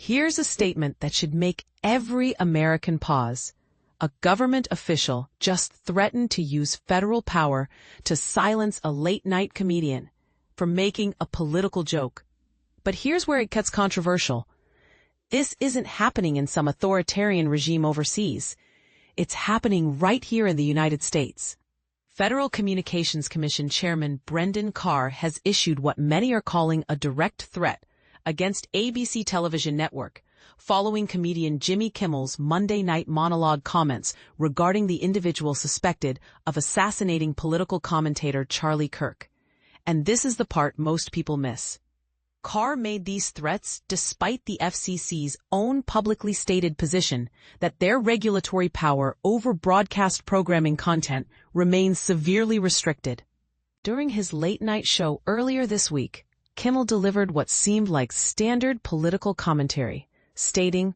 Here's a statement that should make every American pause. A government official just threatened to use federal power to silence a late-night comedian for making a political joke. But here's where it gets controversial. This isn't happening in some authoritarian regime overseas. It's happening right here in the United States. Federal Communications Commission Chairman Brendan Carr has issued what many are calling a direct threat against ABC television network, following comedian Jimmy Kimmel's Monday night monologue comments regarding the individual suspected of assassinating political commentator Charlie Kirk. And this is the part most people miss. Carr made these threats despite the FCC's own publicly stated position that their regulatory power over broadcast programming content remains severely restricted. During his late-night show earlier this week, Kimmel delivered what seemed like standard political commentary, stating,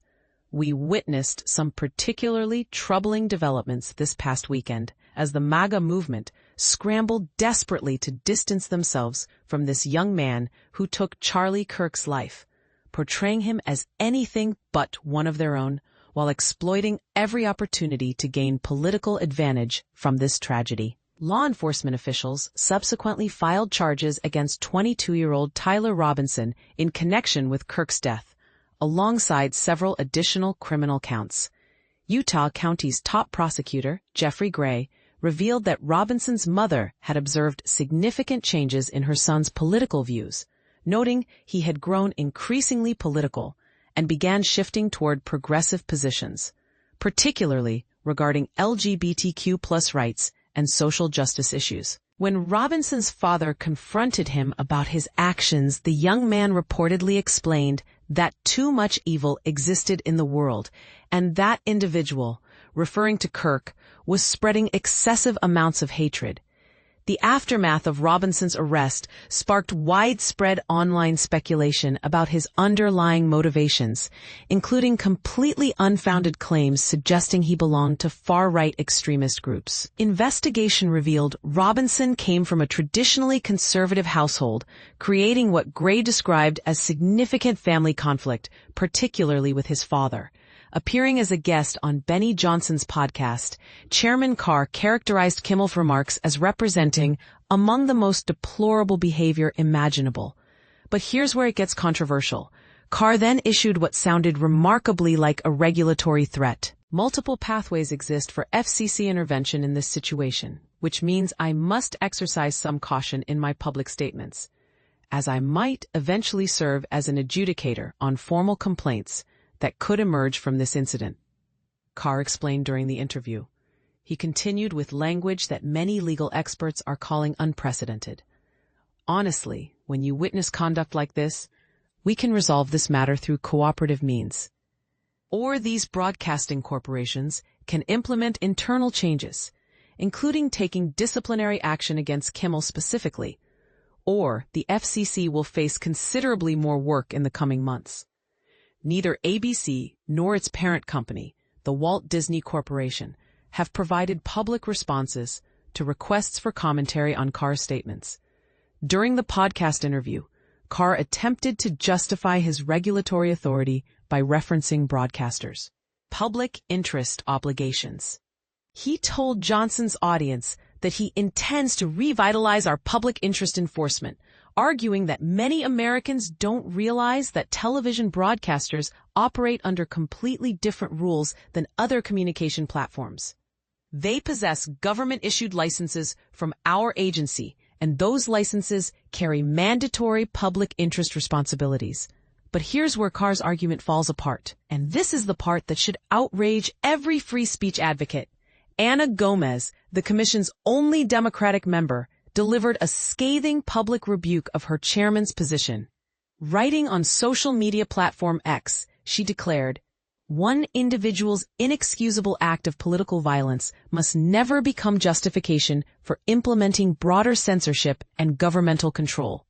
"We witnessed some particularly troubling developments this past weekend as the MAGA movement scrambled desperately to distance themselves from this young man who took Charlie Kirk's life, portraying him as anything but one of their own, while exploiting every opportunity to gain political advantage from this tragedy." Law enforcement officials subsequently filed charges against 22-year-old Tyler Robinson in connection with Kirk's death, alongside several additional criminal counts. Utah County's top prosecutor, Jeffrey Gray, revealed that Robinson's mother had observed significant changes in her son's political views, noting he had grown increasingly political and began shifting toward progressive positions, particularly regarding LGBTQ+ rights and social justice issues. When Robinson's father confronted him about his actions, the young man reportedly explained that too much evil existed in the world, and that individual, referring to Kirk, was spreading excessive amounts of hatred. The aftermath of Robinson's arrest sparked widespread online speculation about his underlying motivations, including completely unfounded claims suggesting he belonged to far-right extremist groups. Investigation revealed Robinson came from a traditionally conservative household, creating what Gray described as significant family conflict, particularly with his father. Appearing as a guest on Benny Johnson's podcast, Chairman Carr characterized Kimmel's remarks as representing among the most deplorable behavior imaginable. But here's where it gets controversial. Carr then issued what sounded remarkably like a regulatory threat. Multiple pathways exist for FCC intervention in this situation, which means I must exercise some caution in my public statements, as I might eventually serve as an adjudicator on formal complaints that could emerge from this incident, Carr explained during the interview. He continued with language that many legal experts are calling unprecedented. Honestly, when you witness conduct like this, we can resolve this matter through cooperative means. Or these broadcasting corporations can implement internal changes, including taking disciplinary action against Kimmel specifically, or the FCC will face considerably more work in the coming months. Neither ABC nor its parent company, the Walt Disney Corporation, have provided public responses to requests for commentary on Carr's statements. During the podcast interview, Carr attempted to justify his regulatory authority by referencing broadcasters' public interest obligations. He told Johnson's audience that he intends to revitalize our public interest enforcement, arguing that many Americans don't realize that television broadcasters operate under completely different rules than other communication platforms. They possess government-issued licenses from our agency, and those licenses carry mandatory public interest responsibilities. But here's where Carr's argument falls apart, and this is the part that should outrage every free speech advocate. Anna Gomez, the Commission's only Democratic member, delivered a scathing public rebuke of her chairman's position. Writing on social media platform X, she declared, "One individual's inexcusable act of political violence must never become justification for implementing broader censorship and governmental control."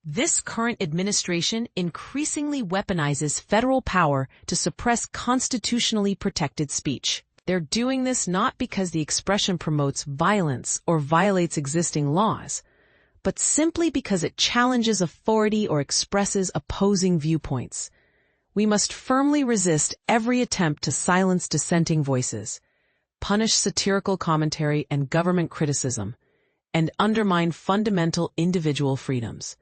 This current administration increasingly weaponizes federal power to suppress constitutionally protected speech. They're doing this not because the expression promotes violence or violates existing laws, but simply because it challenges authority or expresses opposing viewpoints. We must firmly resist every attempt to silence dissenting voices, punish satirical commentary and government criticism, and undermine fundamental individual freedoms.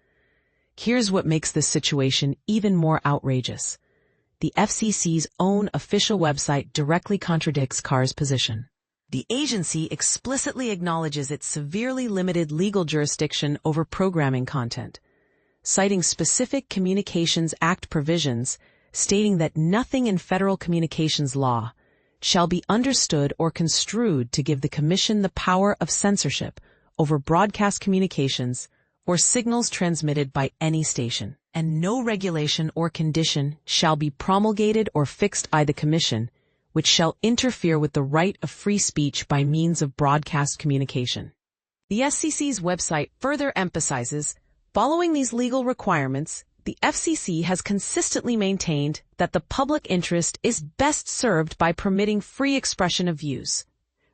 Here's what makes this situation even more outrageous. The FCC's own official website directly contradicts Carr's position. The agency explicitly acknowledges its severely limited legal jurisdiction over programming content, citing specific Communications Act provisions stating that nothing in federal communications law shall be understood or construed to give the Commission the power of censorship over broadcast communications or signals transmitted by any station, and no regulation or condition shall be promulgated or fixed by the Commission which shall interfere with the right of free speech by means of broadcast communication. The FCC's website further emphasizes, following these legal requirements, the FCC has consistently maintained that the public interest is best served by permitting free expression of views.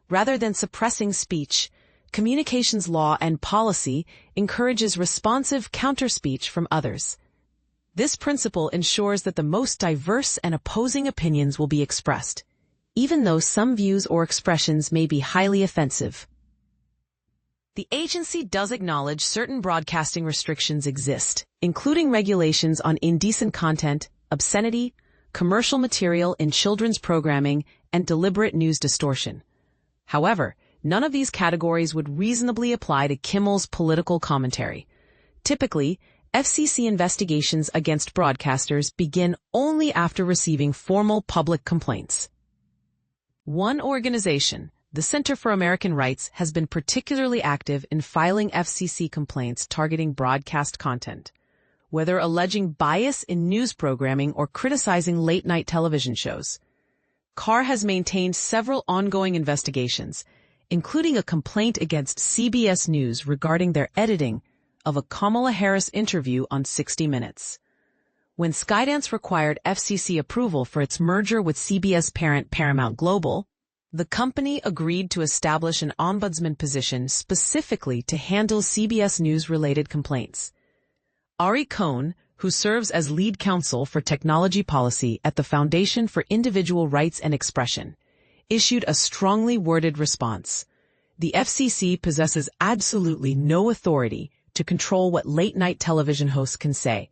Rather than suppressing speech, communications law and policy encourages responsive counter-speech from others. This principle ensures that the most diverse and opposing opinions will be expressed, even though some views or expressions may be highly offensive. The agency does acknowledge certain broadcasting restrictions exist, including regulations on indecent content, obscenity, commercial material in children's programming, and deliberate news distortion. However, none of these categories would reasonably apply to Kimmel's political commentary. Typically, FCC investigations against broadcasters begin only after receiving formal public complaints. One organization, the Center for American Rights, has been particularly active in filing FCC complaints targeting broadcast content, whether alleging bias in news programming or criticizing late-night television shows. Carr has maintained several ongoing investigations, including a complaint against CBS News regarding their editing of a Kamala Harris interview on 60 Minutes. When Skydance required FCC approval for its merger with CBS parent Paramount Global, the company agreed to establish an ombudsman position specifically to handle CBS News-related complaints. Ari Cohn, who serves as lead counsel for technology policy at the Foundation for Individual Rights and Expression, issued a strongly worded response. The FCC possesses absolutely no authority to control what late-night television hosts can say,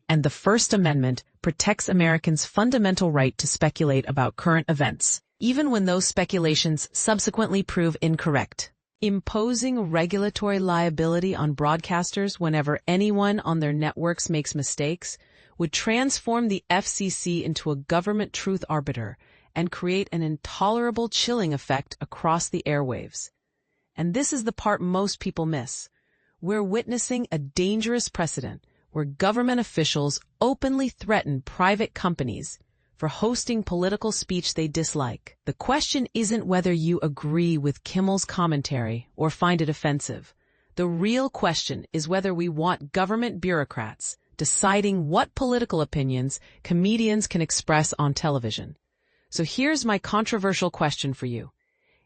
and the First Amendment protects Americans' fundamental right to speculate about current events, even when those speculations subsequently prove incorrect. Imposing regulatory liability on broadcasters whenever anyone on their networks makes mistakes would transform the FCC into a government truth arbiter and create an intolerable chilling effect across the airwaves. And this is the part most people miss. We're witnessing a dangerous precedent where government officials openly threaten private companies for hosting political speech they dislike. The question isn't whether you agree with Kimmel's commentary or find it offensive. The real question is whether we want government bureaucrats deciding what political opinions comedians can express on television. So here's my controversial question for you.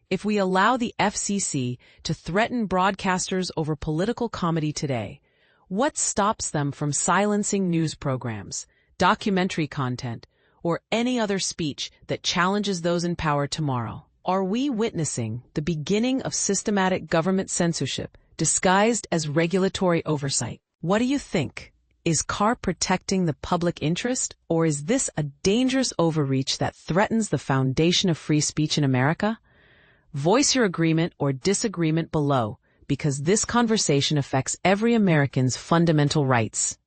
If we allow the FCC to threaten broadcasters over political comedy today, what stops them from silencing news programs, documentary content, or any other speech that challenges those in power tomorrow? Are we witnessing the beginning of systematic government censorship disguised as regulatory oversight? What do you think? Is Carr protecting the public interest, or is this a dangerous overreach that threatens the foundation of free speech in America? Voice your agreement or disagreement below, because this conversation affects every American's fundamental rights.